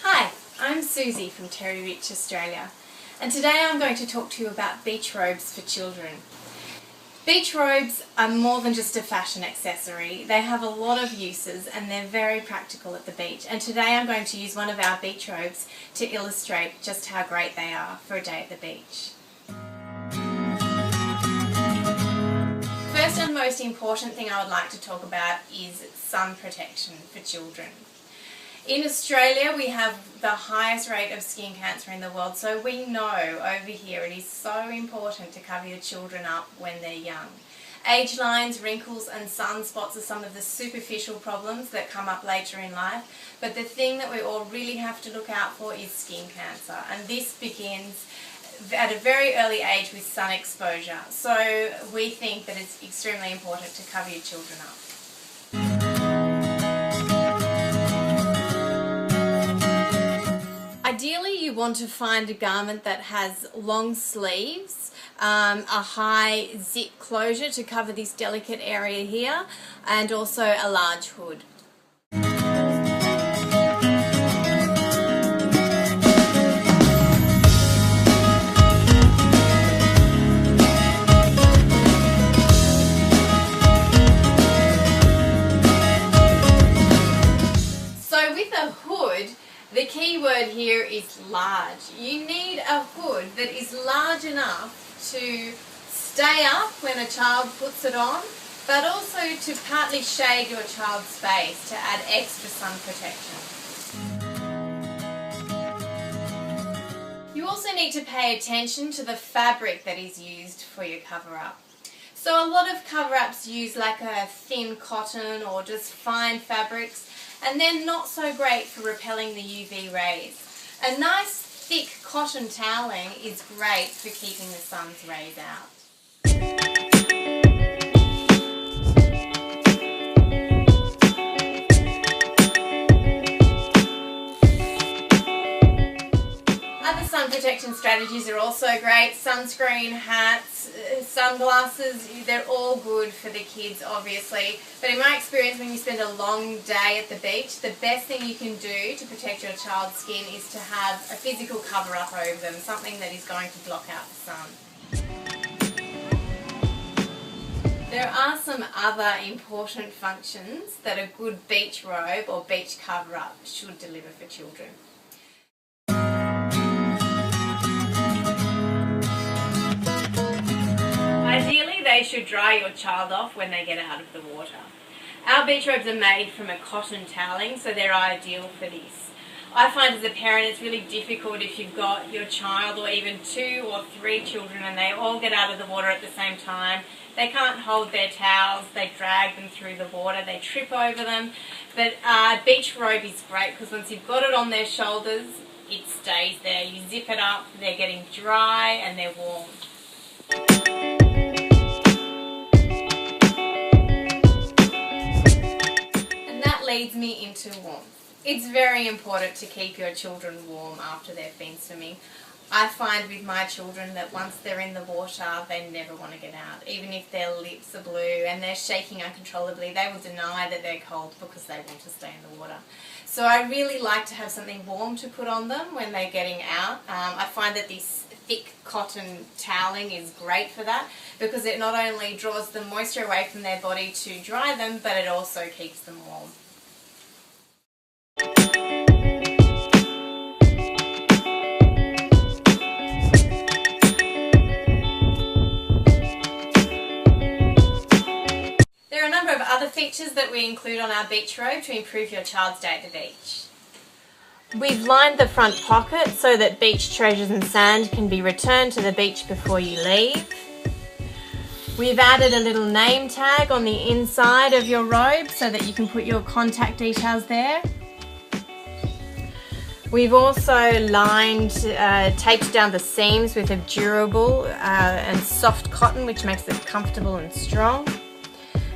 Hi, I'm Susie from Terry Rich, Australia, and today I'm going to talk to you about beach robes for children. Beach robes are more than just a fashion accessory. They have a lot of uses and they're very practical at the beach, and today I'm going to use one of our beach robes to illustrate just how great they are for a day at the beach. First and most important thing I would like to talk about is sun protection for children. In Australia we have the highest rate of skin cancer in the world, so we know over here it is so important to cover your children up when they're young. Age lines, wrinkles and sunspots are some of the superficial problems that come up later in life, but the thing that we all really have to look out for is skin cancer, and this begins at a very early age with sun exposure, so we think that it's extremely important to cover your children up. Ideally you want to find a garment that has long sleeves, a high zip closure to cover this delicate area here, and also a large hood. So with a hood, the key word here is large. You need a hood that is large enough to stay up when a child puts it on, but also to partly shade your child's face to add extra sun protection. You also need to pay attention to the fabric that is used for your cover-up. So a lot of cover-ups use like a thin cotton or just fine fabrics, and they're not so great for repelling the UV rays. A nice thick cotton toweling is great for keeping the sun's rays out. Other sun protection strategies are also great. Sunscreen, hats, sunglasses, they're all good for the kids obviously, but in my experience when you spend a long day at the beach, the best thing you can do to protect your child's skin is to have a physical cover up over them, something that is going to block out the sun. There are some other important functions that a good beach robe or beach cover up should deliver for children. Ideally, they should dry your child off when they get out of the water. Our beach robes are made from a cotton toweling, so they're ideal for this. I find as a parent it's really difficult if you've got your child or even 2 or 3 children and they all get out of the water at the same time. They can't hold their towels, they drag them through the water, they trip over them. But a beach robe is great because once you've got it on their shoulders, it stays there. You zip it up, they're getting dry and they're warm. Leads me into warmth. It's very important to keep your children warm after they've been swimming. I find with my children that once they're in the water, they never want to get out. Even if their lips are blue and they're shaking uncontrollably, they will deny that they're cold because they want to stay in the water. So I really like to have something warm to put on them when they're getting out. I find that this thick cotton toweling is great for that because it not only draws the moisture away from their body to dry them, but it also keeps them warm. There are a number of other features that we include on our beach robe to improve your child's day at the beach. We've lined the front pocket so that beach treasures and sand can be returned to the beach before you leave. We've added a little name tag on the inside of your robe so that you can put your contact details there. We've also taped down the seams with a durable and soft cotton which makes it comfortable and strong.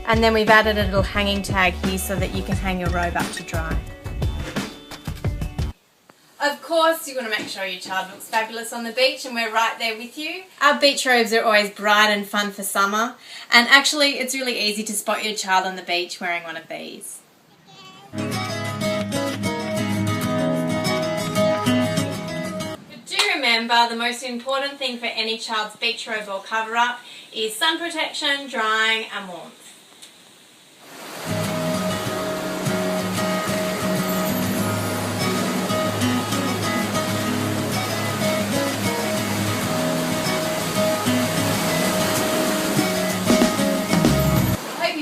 And then we've added a little hanging tag here so that you can hang your robe up to dry. Of course, you want to make sure your child looks fabulous on the beach, and we're right there with you. Our beach robes are always bright and fun for summer, and actually it's really easy to spot your child on the beach wearing one of these. remember, the most important thing for any child's beach robe or cover up is sun protection, drying and warmth.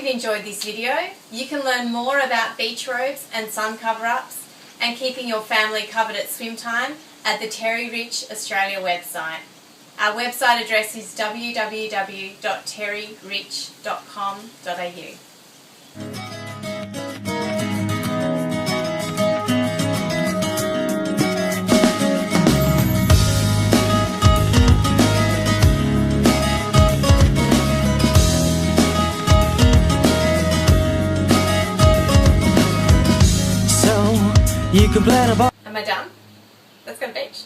Enjoyed this video. You can learn more about beach robes and sun cover-ups and keeping your family covered at swim time at the Terry Rich Australia website. Our website address is www.terryrich.com.au. You can plan a Am I done? Let's go to the beach.